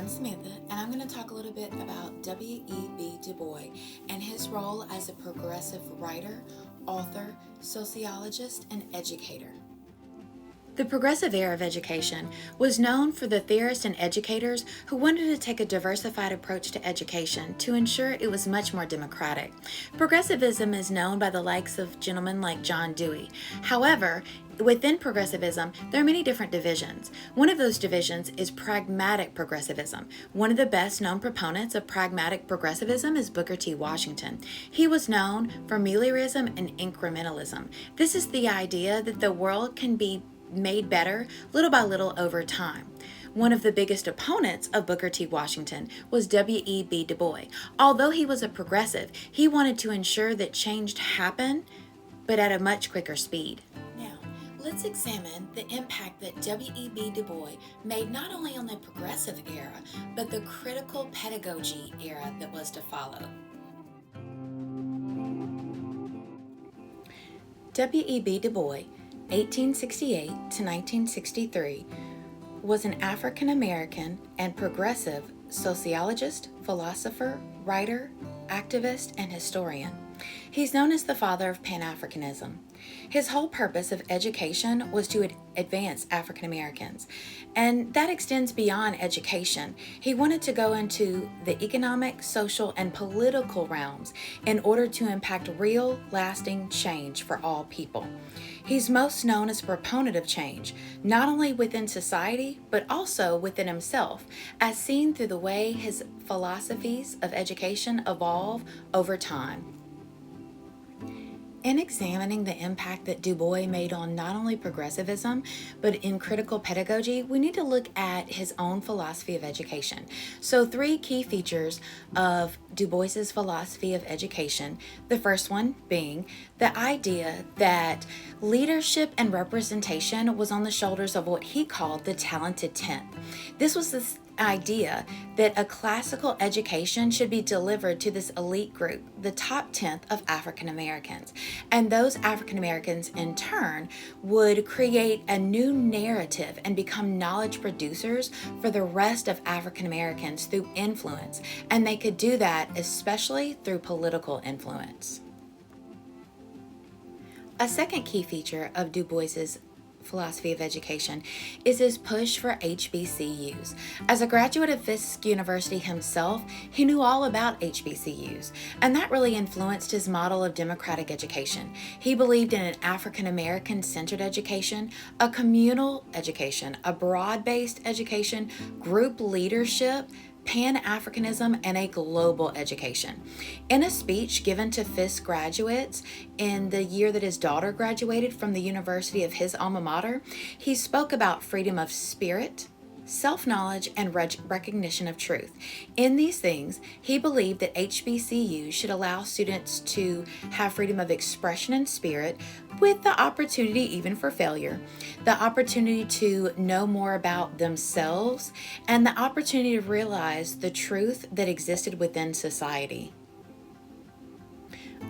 I'm Samantha, and I'm going to talk a little bit about W.E.B. Du Bois and his role as a progressive writer, author, sociologist, and educator. The progressive era of education was known for the theorists and educators who wanted to take a diversified approach to education to ensure it was much more democratic. Progressivism is known by the likes of gentlemen like John Dewey. However, within progressivism, there are many different divisions. One of those divisions is pragmatic progressivism. One of the best known proponents of pragmatic progressivism is Booker T. Washington. He was known for meliorism and incrementalism. This is the idea that the world can be made better little by little over time. One of the biggest opponents of Booker T. Washington was W.E.B. Du Bois. Although he was a progressive, he wanted to ensure that change happened, but at a much quicker speed. Now, let's examine the impact that W.E.B. Du Bois made not only on the progressive era, but the critical pedagogy era that was to follow. W.E.B. Du Bois 1868 to 1963, was an African-American and progressive sociologist, philosopher, writer, activist, and historian. He's known as the father of Pan-Africanism. His whole purpose of education was to advance African Americans, and that extends beyond education. He wanted to go into the economic, social, and political realms in order to impact real, lasting change for all people. He's most known as a proponent of change, not only within society, but also within himself, as seen through the way his philosophies of education evolve over time. In examining the impact that Du Bois made on not only progressivism, but in critical pedagogy, we need to look at his own philosophy of education. So 3 key features of Du Bois's philosophy of education. The first one being the idea that leadership and representation was on the shoulders of what he called the talented 10th. This was this idea that a classical education should be delivered to this elite group, the top 10th of African Americans. And those African Americans, in turn, would create a new narrative and become knowledge producers for the rest of African Americans through influence. And they could do that especially through political influence. A second key feature of Du Bois's philosophy of education is his push for HBCUs. As a graduate of Fisk University himself, he knew all about HBCUs, and that really influenced his model of democratic education. He believed in an African American centered education, a communal education, a broad-based education, group leadership, Pan-Africanism, and a global education. In a speech given to Fisk graduates in the year that his daughter graduated from the university of his alma mater, he spoke about freedom of spirit, self-knowledge, and recognition of truth. In these things, he believed that HBCUs should allow students to have freedom of expression and spirit, with the opportunity even for failure, the opportunity to know more about themselves, and the opportunity to realize the truth that existed within society.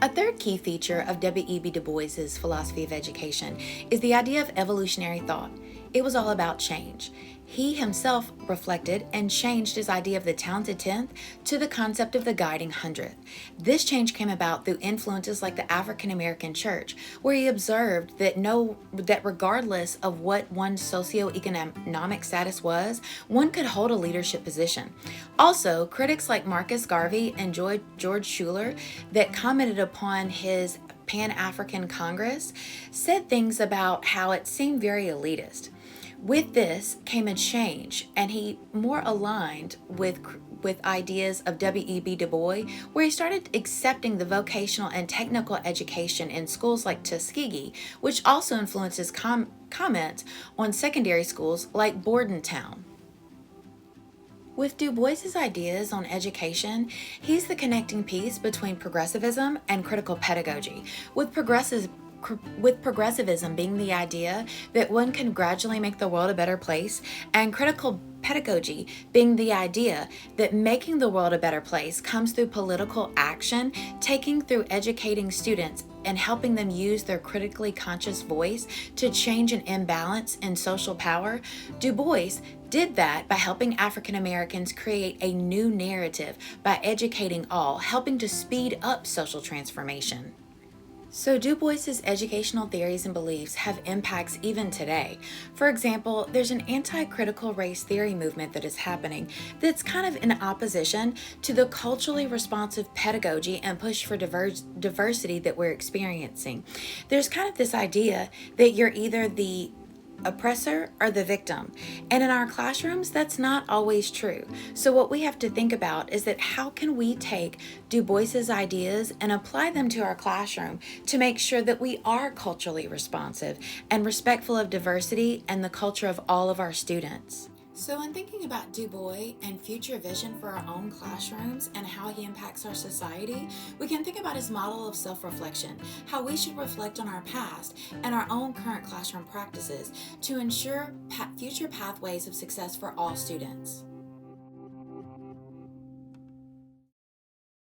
A third key feature of W.E.B. Du Bois's philosophy of education is the idea of evolutionary thought. It was all about change. He himself reflected and changed his idea of the talented 10th to the concept of the guiding 100th. This change came about through influences like the African American church, where he observed that regardless of what one's socioeconomic status was, one could hold a leadership position. Also, critics like Marcus Garvey and George Schuler that commented upon his Pan-African Congress said things about how it seemed very elitist. With this came a change, and he more aligned with ideas of W.E.B. Du Bois, where he started accepting the vocational and technical education in schools like Tuskegee, which also influences comments on secondary schools like Bordentown. With Du Bois's ideas on education, he's the connecting piece between progressivism and critical pedagogy, with progressivism being the idea that one can gradually make the world a better place, and critical pedagogy being the idea that making the world a better place comes through political action, taking through educating students and helping them use their critically conscious voice to change an imbalance in social power, Du Bois did that by helping African Americans create a new narrative by educating all, helping to speed up social transformation. So, Du Bois's educational theories and beliefs have impacts even today. For example, there's an anti-critical race theory movement that is happening that's kind of in opposition to the culturally responsive pedagogy and push for diversity that we're experiencing. There's kind of this idea that you're either the oppressor or the victim. And in our classrooms, that's not always true. So what we have to think about is that how can we take Du Bois's ideas and apply them to our classroom to make sure that we are culturally responsive and respectful of diversity and the culture of all of our students. So in thinking about Du Bois and future vision for our own classrooms and how he impacts our society, we can think about his model of self-reflection, how we should reflect on our past and our own current classroom practices to ensure future pathways of success for all students.